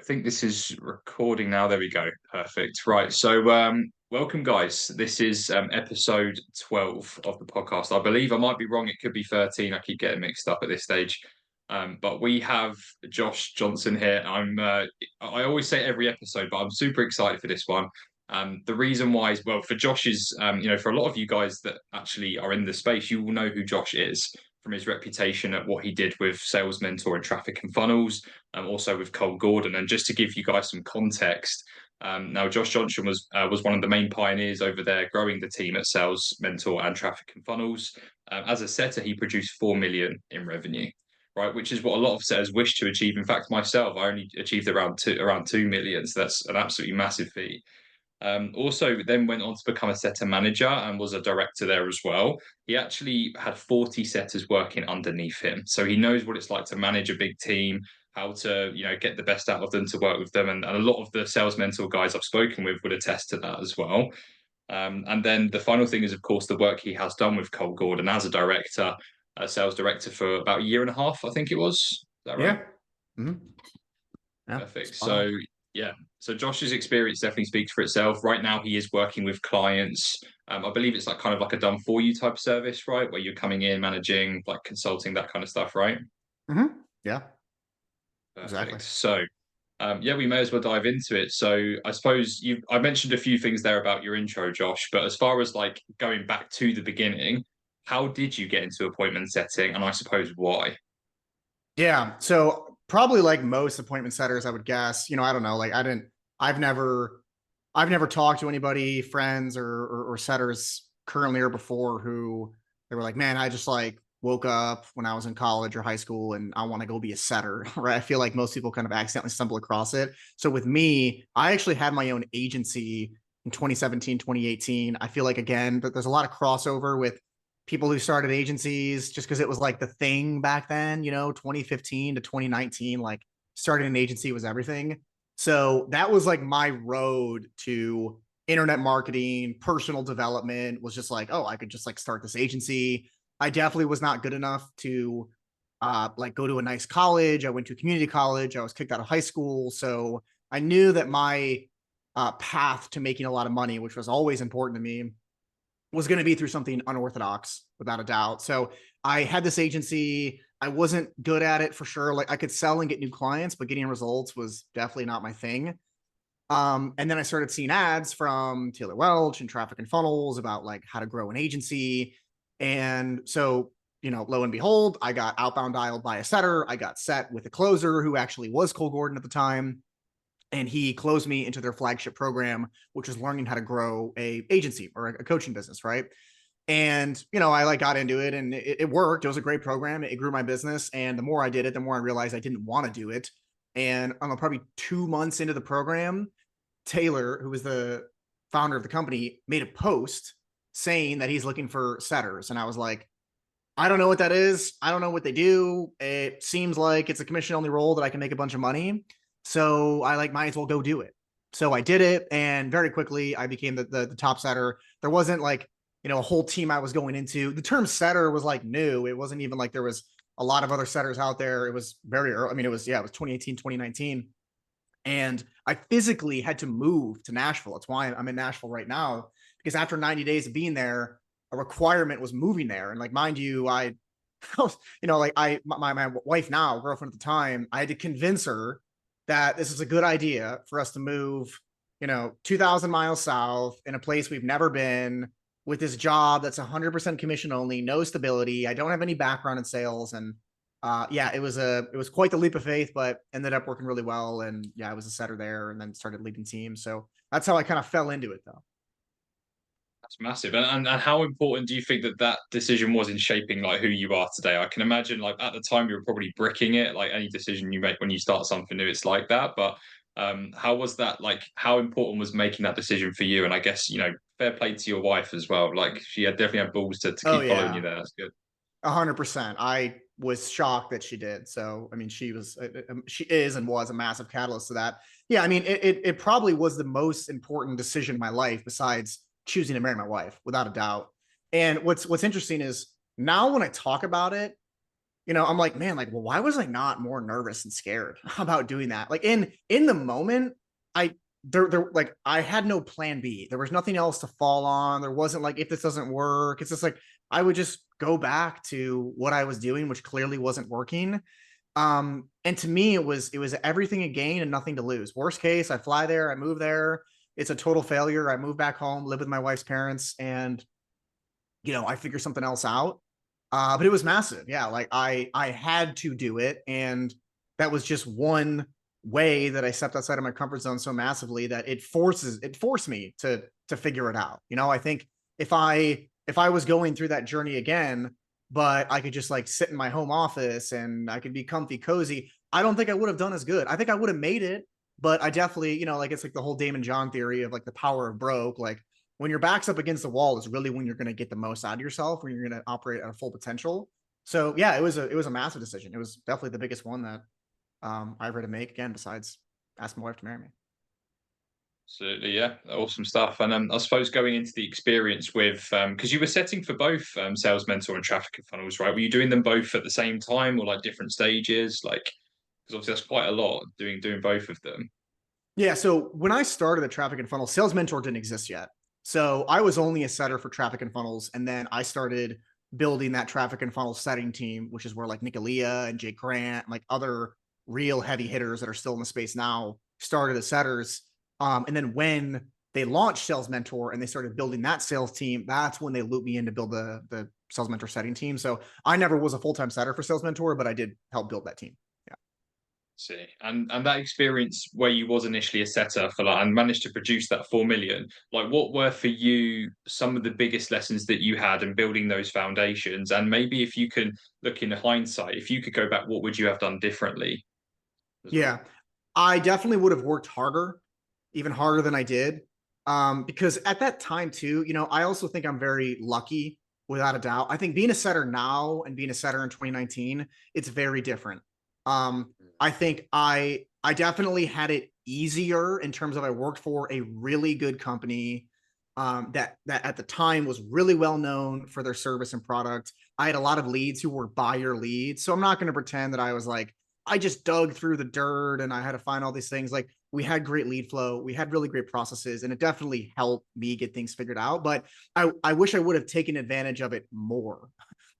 think this is recording now. There we go. Perfect. Right. So, welcome, guys. This is episode 12 of the podcast. I believe I might be wrong. It could be 13. I keep getting mixed up at this stage. But we have Josh Johnson here. I always say every episode, but I'm super excited for this one. The reason why is, well, for Josh's, for a lot of you guys that actually are in the space, you will know who Josh is from his reputation at what he did with Sales Mentor and Traffic and Funnels, also with Cole Gordon. And just to give you guys some context, now Josh Johnson was one of the main pioneers over there, growing the team at Sales Mentor and Traffic and Funnels. As a setter, he produced 4 million in revenue, right? Which is what a lot of setters wish to achieve. In fact, myself, I only achieved around 2 million, so that's an absolutely massive feat. Also, then went on to become a setter manager and was a director there as well. He actually had 40 setters working underneath him, so he knows what it's like to manage a big team, how to get the best out of them, to work with them, and a lot of the sales mentor guys I've spoken with would attest to that as well. And then the final thing is, of course, the work he has done with Cole Gordon as a director, a sales director for about a year and a half, I think it was. Is that right? Yeah. Mm-hmm. Yeah, perfect. So yeah, so Josh's experience definitely speaks for itself. Right now, he is working with clients. I believe it's like kind of like a done for you type service, right? Where you're coming in, managing, like consulting, that kind of stuff, right? Mm-hmm. Yeah. Perfect. Exactly. So, yeah, we may as well dive into it. So, I suppose I mentioned a few things there about your intro, Josh. But as far as like going back to the beginning, how did you get into appointment setting, and I suppose why? Yeah. So probably like most appointment setters, I would guess, I don't know, like I've never talked to anybody, friends or setters currently or before who they were like, man, I just like woke up when I was in college or high school and I want to go be a setter, right? I feel like most people kind of accidentally stumble across it. So with me, I actually had my own agency in 2017, 2018. I feel like, again, there's a lot of crossover with people who started agencies just because it was like the thing back then, 2015 to 2019, like starting an agency was everything. So that was like my road to internet marketing, personal development, was just like, oh, I could just like start this agency. I definitely was not good enough to like go to a nice college. I went to a community college. I was kicked out of high school. So I knew that my path to making a lot of money, which was always important to me, was going to be through something unorthodox, without a doubt. So I had this agency. I wasn't good at it for sure. Like I could sell and get new clients, but getting results was definitely not my thing. And then I started seeing ads from Taylor Welch and Traffic and Funnels about like how to grow an agency. And so, lo and behold, I got outbound dialed by a setter. I got set with a closer who actually was Cole Gordon at the time. And he closed me into their flagship program, which was learning how to grow a agency or a coaching business, right? And I like got into it, and it worked. It was a great program. It grew my business, and the more I did it, the more I realized I didn't want to do it. And I'm probably 2 months into the program, Taylor, who was the founder of the company, made a post saying that he's looking for setters, and I was like, I don't know what that is. I don't know what they do. It seems like it's a commission only role that I can make a bunch of money. So I might as well go do it. So I did it, and very quickly I became the top setter. There wasn't like, a whole team I was going into. The term setter was like new. It wasn't even like there was a lot of other setters out there. It was very early. I mean, it was 2018, 2019. And I physically had to move to Nashville. That's why I'm in Nashville right now, because after 90 days of being there, a requirement was moving there. And like, mind you, my wife now, girlfriend at the time, I had to convince her that this is a good idea for us to move, 2,000 miles south in a place we've never been, with this job that's 100% commission only, no stability. I don't have any background in sales. And it was quite the leap of faith, but ended up working really well. And yeah, I was a setter there and then started leading teams. So that's how I kind of fell into it, though. That's massive. And how important do you think that decision was in shaping like who you are today? I can imagine like at the time you were probably bricking it, like any decision you make when you start something new, it's like that. But how was that, like how important was making that decision for you? And I guess, fair play to your wife as well. Like she had definitely had balls to Oh keep following you yeah, there. That's good. 100%. I was shocked that she did. So, I mean, she is and was a massive catalyst to that. Yeah. I mean, it probably was the most important decision in my life besides choosing to marry my wife, without a doubt. And what's interesting is now when I talk about it, I'm like, man, like, well, why was I not more nervous and scared about doing that? Like in the moment, I there like I had no plan B. There was nothing else to fall on. There wasn't like if this doesn't work, it's just like I would just go back to what I was doing, which clearly wasn't working. And to me, it was everything to gain and nothing to lose. Worst case, I fly there, I move there. It's a total failure. I move back home, live with my wife's parents, and I figure something else out. But it was massive. Yeah, like I had to do it, and that was just one way that I stepped outside of my comfort zone so massively that it forced me to figure it out. I think if I was going through that journey again, but I could just like sit in my home office and I could be comfy cozy, I don't think I would have done as good. I think I would have made it, but I definitely, like it's like the whole Damon John theory of like the power of broke. Like when your back's up against the wall is really when you're going to get the most out of yourself, when you're going to operate at a full potential. So yeah, it was a massive decision. It was definitely the biggest one that I ever had to make again, besides asking my wife to marry me. Absolutely, yeah, awesome stuff. And I suppose going into the experience with, because you were setting for both Sales Mentor and Traffic and Funnels, right? Were you doing them both at the same time or like different stages? Like, because obviously that's quite a lot doing both of them. Yeah. So when I started the Traffic and Funnels, Sales Mentor didn't exist yet. So I was only a setter for Traffic and Funnels. And then I started building that Traffic and Funnels setting team, which is where like Nicolia and Jake Grant, and like other real heavy hitters that are still in the space now, started as setters. And then when they launched Sales Mentor and they started building that sales team, that's when they looped me in to build the Sales Mentor setting team. So I never was a full-time setter for Sales Mentor, but I did help build that team. Yeah. See, and that experience where you was initially a setter for like and managed to produce that 4 million, like what were for you some of the biggest lessons that you had in building those foundations? And maybe if you can look in hindsight, if you could go back, what would you have done differently as well? Yeah. I definitely would have worked harder, even harder than I did. Because at that time too, I also think I'm very lucky without a doubt. I think being a setter now and being a setter in 2019, it's very different. I think I definitely had it easier in terms of I worked for a really good company that at the time was really well known for their service and product. I had a lot of leads who were buyer leads. So I'm not going to pretend that I was like, I just dug through the dirt and I had to find all these things. Like we had great lead flow, we had really great processes, and it definitely helped me get things figured out. But I wish I would have taken advantage of it more,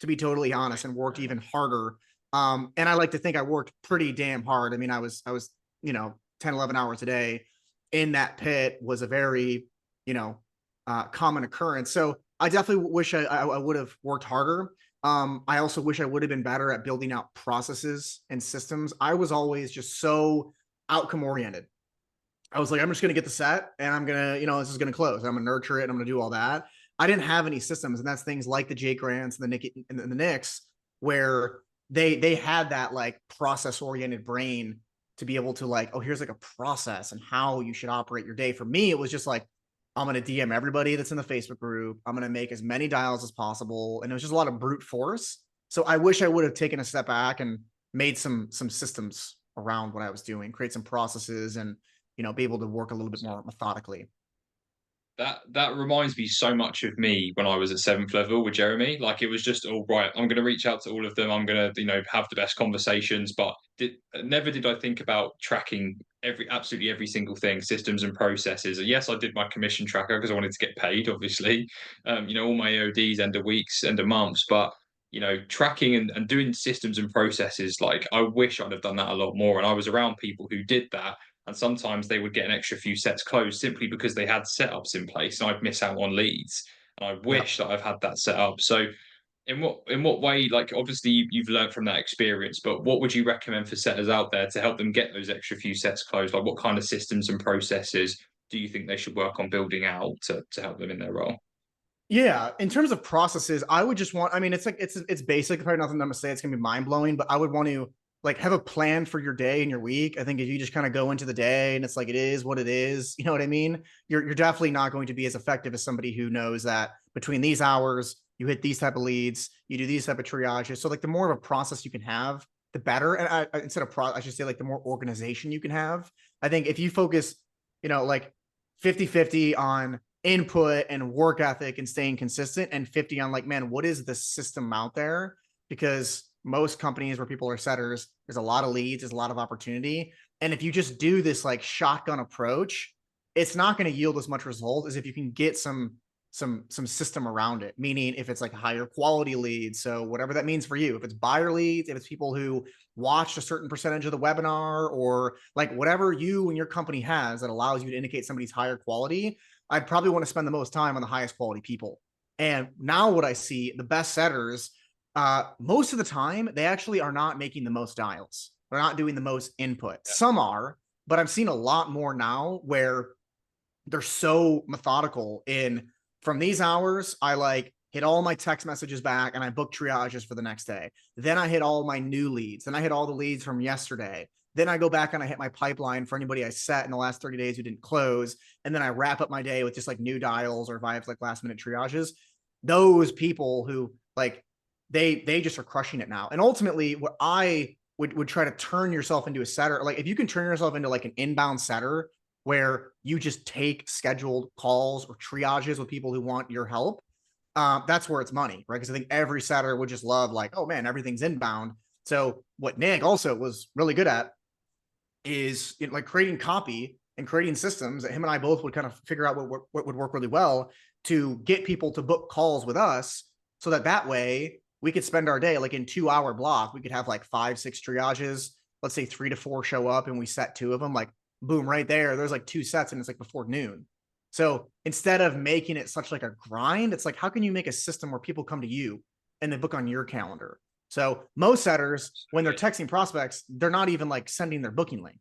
to be totally honest, and worked even harder. And I like to think I worked pretty damn hard. I mean, I was 10, 11 hours a day in that pit was a very, you know, common occurrence. So I definitely wish I would have worked harder. I also wish I would have been better at building out processes and systems. I was always just so outcome oriented. I was like, I'm just going to get the set and I'm going to, this is going to close. I'm going to nurture it. And I'm going to do all that. I didn't have any systems. And that's things like the Jake Grants and the Knicks, where they had that like process oriented brain to be able to like, oh, here's like a process and how you should operate your day. For me, it was just like, I'm going to DM everybody that's in the Facebook group. I'm going to make as many dials as possible. And it was just a lot of brute force. So I wish I would have taken a step back and made some systems around what I was doing, create some processes, and be able to work a little bit more methodically. That reminds me so much of me when I was at seventh level with Jeremy. Like it was just all right. I'm going to reach out to all of them. I'm going to have the best conversations. But never did I think about tracking absolutely every single thing, systems and processes. And yes, I did my commission tracker because I wanted to get paid. Obviously, all my AODs, end of weeks, end of months. But tracking and doing systems and processes. Like I wish I'd have done that a lot more. And I was around people who did that, and sometimes they would get an extra few sets closed simply because they had setups in place and I'd miss out on leads. And I Yeah. wish that I've had that set up. So in what way, like obviously you've learned from that experience, but what would you recommend for setters out there to help them get those extra few sets closed? Like what kind of systems and processes do you think they should work on building out to help them in their role? Yeah, in terms of processes, I would just want. I mean, it's like it's basic. Probably nothing I'm gonna say it's gonna be mind blowing, but I would want to like have a plan for your day and your week. I think if you just kind of go into the day and it's like it is what it is, you know what I mean? You're definitely not going to be as effective as somebody who knows that between these hours you hit these type of leads, you do these type of triages. So like the more of a process you can have, the better. And instead of I should say like the more organization you can have. I think if you focus, like 50-50 on input and work ethic and staying consistent, and 50 on like, man, what is the system out there? Because most companies where people are setters, there's a lot of leads, there's a lot of opportunity. And if you just do this like shotgun approach, it's not going to yield as much result as if you can get some system around it. Meaning if it's like higher quality leads, so whatever that means for you, if it's buyer leads, if it's people who watched a certain percentage of the webinar, or like whatever you and your company has that allows you to indicate somebody's higher quality, I'd probably want to spend the most time on the highest quality people. And now what I see, the best setters, most of the time, they actually are not making the most dials. They're not doing the most input. Some are, but I'm seeing a lot more now where they're so methodical in, from these hours, I like hit all my text messages back and I book triages for the next day. Then I hit all my new leads. Then I hit all the leads from yesterday. Then I go back and I hit my pipeline for anybody I set in the last 30 days who didn't close. And then I wrap up my day with just like new dials, or if I have like last minute triages. Those people who like, they just are crushing it now. And ultimately what I would try to turn yourself into a setter, like if you can turn yourself into like an inbound setter where you just take scheduled calls or triages with people who want your help, that's where it's money, right? Because I think every setter would just love like, oh man, everything's inbound. So what Nick also was really good at is, you know, like creating copy and creating systems that him and I both would kind of figure out what would work really well to get people to book calls with us, so that way we could spend our day like in 2 hour block. We could have like 5, 6 triages. Let's say 3 to 4 show up and we set 2 of them, like boom, right there. There's like 2 sets and it's like before noon. So instead of making it such like a grind, it's like, how can you make a system where people come to you and they book on your calendar? So most setters, when they're texting prospects, they're not even like sending their booking link.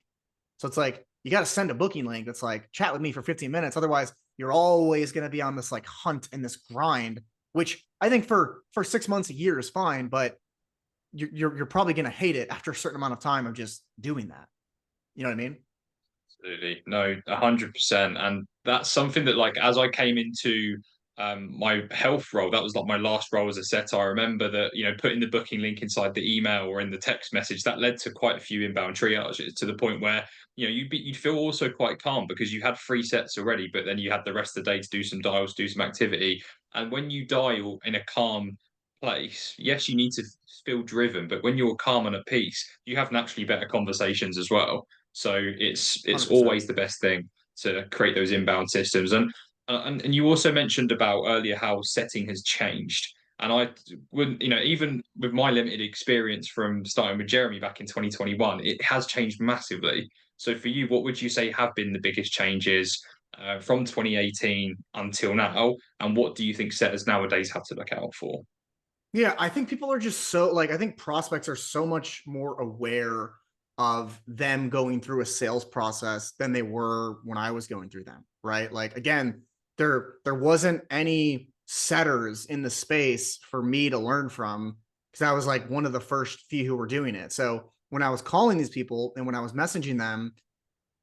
So it's like, you got to send a booking link that's like, chat with me for 15 minutes. Otherwise, you're always going to be on this like hunt and this grind, which I think for 6 months, a year is fine, but you're probably going to hate it after a certain amount of time of just doing that. You know what I mean? Absolutely. No, 100%. And that's something that, like, as I came into my health role, that was like my last role as a setter. I remember that, you know, putting the booking link inside the email or in the text message, that led to quite a few inbound triages, to the point where, you know, you'd feel also quite calm because you had 3 sets already, but then you had the rest of the day to do some dials, do some activity. And when you dial in a calm place, yes, you need to feel driven, but when you're calm and at peace, you have naturally better conversations as well. So it's 100%. always the best thing to create those inbound systems. And you also mentioned about earlier how setting has changed. And I wouldn't, you know, even with my limited experience from starting with Jeremy back in 2021, it has changed massively. So for you, what would you say have been the biggest changes from 2018 until now? And what do you think setters nowadays have to look out for? Yeah, I think people are just so like, I think prospects are so much more aware of them going through a sales process than they were when I was going through them, right? Like again, there wasn't any setters in the space for me to learn from, because I was like one of the first few who were doing it. So when I was calling these people and when I was messaging them,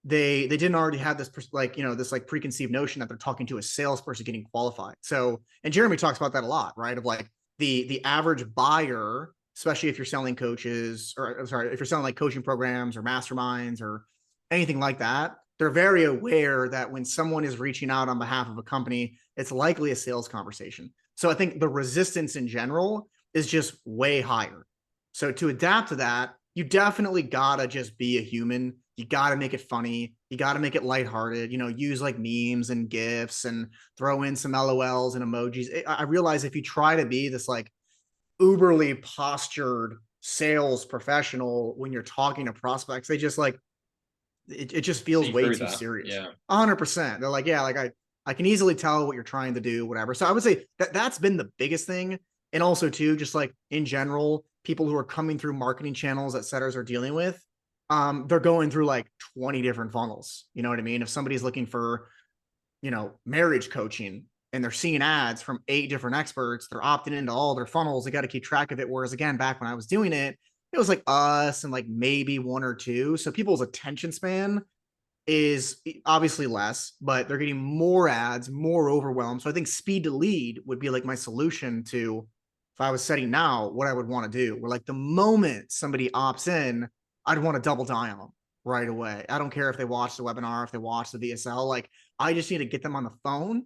they didn't already have this like, you know, this like preconceived notion that they're talking to a salesperson getting qualified. So, and Jeremy talks about that a lot, right? Of like the average buyer, especially if you're selling coaches, or sorry, if you're selling like coaching programs or masterminds or anything like that, they're very aware that when someone is reaching out on behalf of a company, it's likely a sales conversation. So I think the resistance in general is just way higher. So to adapt to that, you definitely gotta just be a human. You gotta make it funny. You gotta make it lighthearted. You know, use like memes and gifs and throw in some LOLs and emojis. I realize if you try to be this like uberly postured sales professional when you're talking to prospects, they just like it just feels See way through too that. serious. Yeah. 100%. They're like, yeah, like I can easily tell what you're trying to do, whatever. So I would say that that's been the biggest thing. And also too, just like in general, people who are coming through marketing channels that setters are dealing with, they're going through like 20 different funnels. You know what I mean? If somebody's looking for, you know, marriage coaching and they're seeing ads from 8 different experts, they're opting into all their funnels. They got to keep track of it. Whereas again, back when I was doing it, it was like us and like maybe 1 or 2. So people's attention span is obviously less, but they're getting more ads, more overwhelmed. So I think speed to lead would be like my solution to, if I was setting now, what I would want to do. Where like the moment somebody opts in, I'd want to double dial them right away. I don't care if they watch the webinar, if they watch the VSL. Like I just need to get them on the phone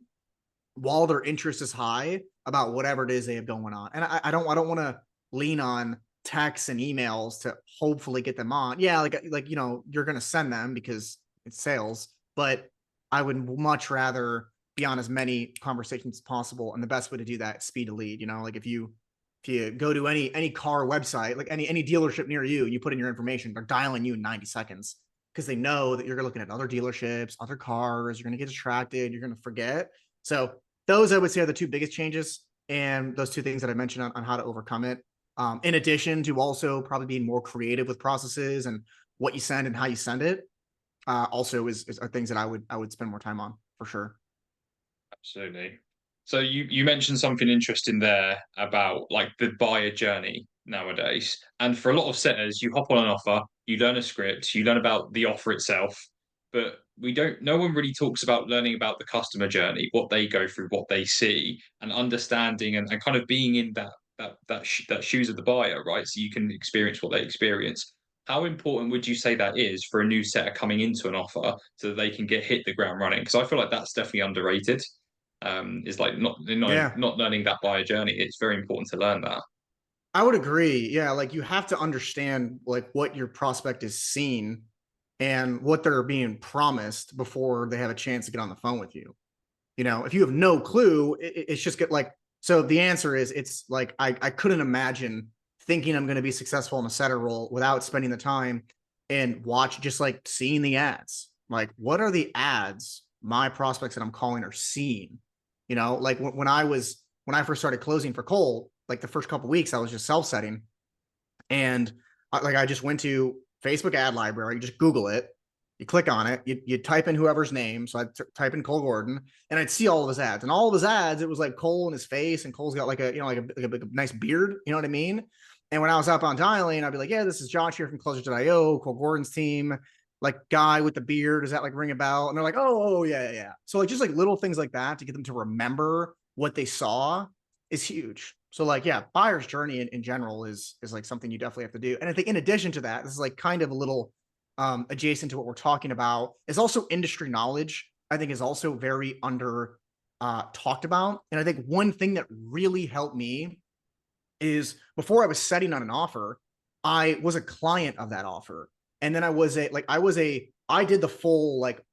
while their interest is high about whatever it is they have going on. And I don't want to lean on texts and emails to hopefully get them on. Yeah, like you're gonna send them because it's sales, but I would much rather be on as many conversations as possible. And the best way to do that is speed to lead. Like if you go to any car website, like any dealership near you, and you put in your information, they're dialing you in 90 seconds because they know that you're looking at other dealerships, other cars, you're gonna get distracted, you're gonna forget. So those I would say are the two biggest changes, and those two things that I mentioned on how to overcome it. In addition to also probably being more creative with processes and what you send and how you send it, also are things that I would spend more time on for sure. Absolutely. So you mentioned something interesting there about like the buyer journey nowadays. And for a lot of setters, you hop on an offer, you learn a script, you learn about the offer itself, but we don't no one really talks about learning about the customer journey, what they go through, what they see, and understanding and kind of being in that shoes of the buyer, right? So you can experience what they experience. How important would you say that is for a new setter coming into an offer so that they can hit the ground running? Because I feel like that's definitely underrated. Is like Yeah, not learning that buyer journey. It's very important to learn that. I would agree. Yeah, like you have to understand like what your prospect is seeing and what they're being promised before they have a chance to get on the phone with you. If you have no clue, it's just get like, so the answer is it's like I couldn't imagine thinking I'm going to be successful in a setter role without spending the time and watch just like seeing the ads. Like, what are the ads my prospects that I'm calling are seeing? Like when I first started closing for Cole, like the first couple weeks, I was just self setting, and I just went to Facebook ad library, you just Google it, you click on it, you type in whoever's name. So type in Cole Gordon, and I'd see all of his ads. And all of his ads, it was like Cole and his face, and Cole's got like a nice beard, you know what I mean? And when I was up on dialing, I'd be like, yeah, this is Josh here from Closer.io, Cole Gordon's team, like guy with the beard. Does that like ring a bell? And they're like, oh yeah, yeah, yeah. So like just like little things like that to get them to remember what they saw is huge. So like, yeah, buyer's journey in general is like something you definitely have to do. And I think in addition to that, this is like kind of a little adjacent to what we're talking about, is also industry knowledge. I think is also very under talked about. And I think one thing that really helped me is before I was setting on an offer, I was a client of that offer. And then I did the full like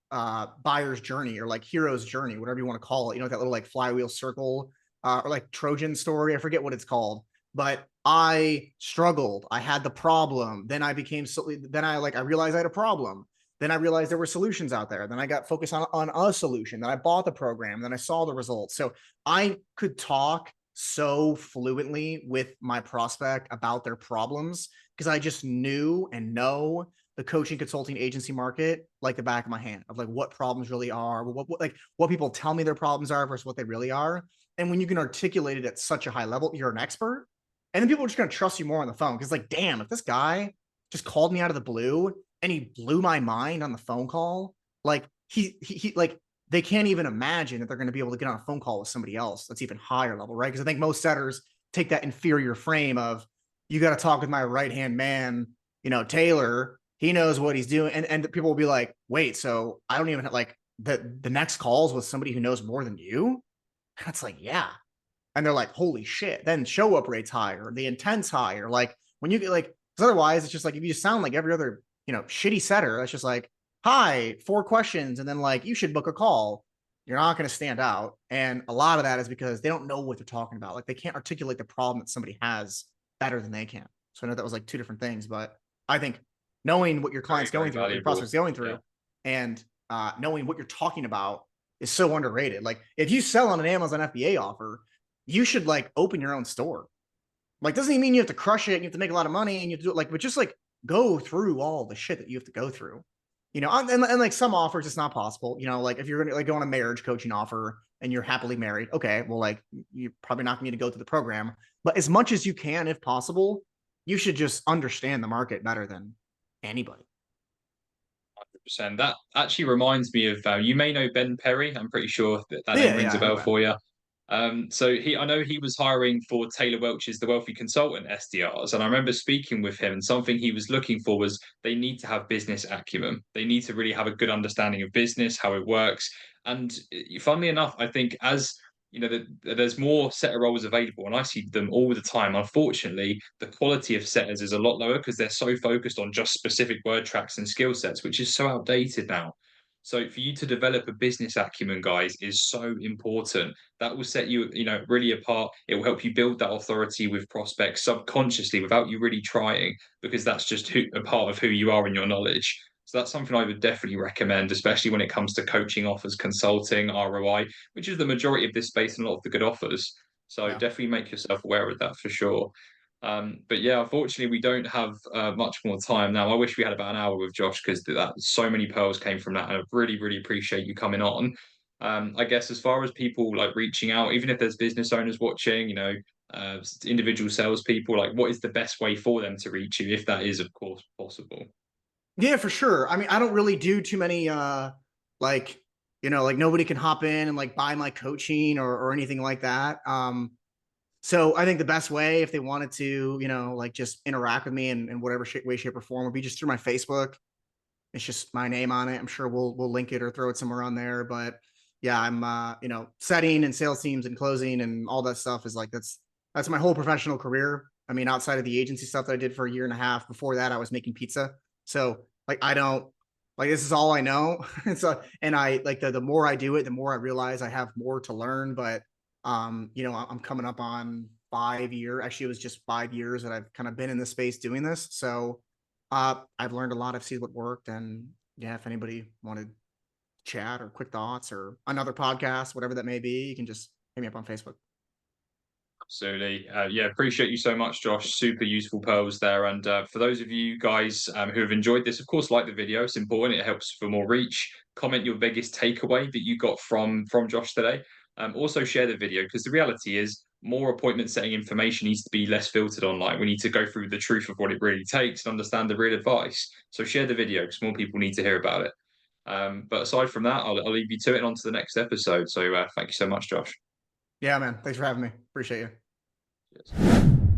buyer's journey or like hero's journey, whatever you want to call it, that little like flywheel circle or like Trojan story. I forget what it's called, but I struggled. I had the problem. Then I realized I had a problem. Then I realized there were solutions out there. Then I got focused on a solution. Then I bought the program. Then I saw the results. So I could talk so fluently with my prospect about their problems because I just knew and know the coaching consulting agency market like the back of my hand, of like what problems really are, what people tell me their problems are versus what they really are. And when you can articulate it at such a high level, you're an expert. And then people are just going to trust you more on the phone because, like, damn, if this guy just called me out of the blue and he blew my mind on the phone call, like like they can't even imagine that they're going to be able to get on a phone call with somebody else that's even higher level, right? Because I think most setters take that inferior frame of you got to talk with my right hand man, Taylor. He knows what he's doing, and people will be like, wait, so I don't even have, like the next calls with somebody who knows more than you. That's like, yeah, and they're like, holy shit. Then show up rates higher, the intent's higher. Like when you get like, because otherwise it's just like if you sound like every other, shitty setter, that's just like, hi, 4 questions, and then like you should book a call. You're not going to stand out. And a lot of that is because they don't know what they're talking about. Like they can't articulate the problem that somebody has better than they can. So I know that was like two different things, but I think knowing what your Very, client's very going through, what your prospect's valuable. going Yeah. through, and knowing what you're talking about is so underrated. Like if you sell on an Amazon FBA offer, you should like open your own store. Like, doesn't even mean you have to crush it and you have to make a lot of money and you have to do it like, but just like go through all the shit that you have to go through. And like some offers, it's not possible. Like if you're gonna like go on a marriage coaching offer and you're happily married, okay, well, like you're probably not gonna need to go through the program. But as much as you can, if possible, you should just understand the market better than anybody. 100%. That actually reminds me of you may know Ben Perry. I'm pretty sure that name Yeah, rings yeah, a I know bell Ben. for you. So I know he was hiring for Taylor Welch's The Wealthy Consultant SDRs, and I remember speaking with him, and something he was looking for was they need to have business acumen. They need to really have a good understanding of business, how it works. And funnily enough, I think as there's more setter roles available, and I see them all the time. Unfortunately, the quality of setters is a lot lower because they're so focused on just specific word tracks and skill sets, which is so outdated now. So for you to develop a business acumen, guys, is so important. That will set you, really apart. It will help you build that authority with prospects subconsciously without you really trying, because that's just a part of who you are and your knowledge. So that's something I would definitely recommend, especially when it comes to coaching offers, consulting, ROI, which is the majority of this space and a lot of the good offers. So Yeah. definitely make yourself aware of that for sure. But yeah, unfortunately, we don't have much more time now. I wish we had about an hour with Josh because that so many pearls came from that, and I really, really appreciate you coming on. I guess as far as people like reaching out, even if there's business owners watching, individual salespeople, like what is the best way for them to reach you, if that is, of course, possible? Yeah, for sure. I mean, I don't really do too many like, like nobody can hop in and like buy my coaching or anything like that. So I think the best way if they wanted to, like just interact with me in whatever way, shape, or form would be just through my Facebook. It's just my name on it. I'm sure we'll link it or throw it somewhere on there. But yeah, I'm setting and sales teams and closing and all that stuff is like that's my whole professional career. I mean, outside of the agency stuff that I did for a year and a half, before that I was making pizza. So like I don't like this is all I know. And I like the more I do it, the more I realize I have more to learn. But I'm coming up on 5 year. Actually, it was just 5 years that I've kind of been in this space doing this. So I've learned a lot. I've seen what worked, and yeah, if anybody wanted chat or quick thoughts or another podcast, whatever that may be, you can just hit me up on Facebook. Absolutely. Yeah, appreciate you so much, Josh. Super useful pearls there. And for those of you guys who have enjoyed this, of course, like the video. It's important. It helps for more reach. Comment your biggest takeaway that you got from Josh today. Also share the video, because the reality is more appointment setting information needs to be less filtered online. We need to go through the truth of what it really takes and understand the real advice. So share the video because more people need to hear about it. But aside from that, I'll leave you to it and on to the next episode. So thank you so much, Josh. Yeah, man. Thanks for having me. Appreciate you. Cheers.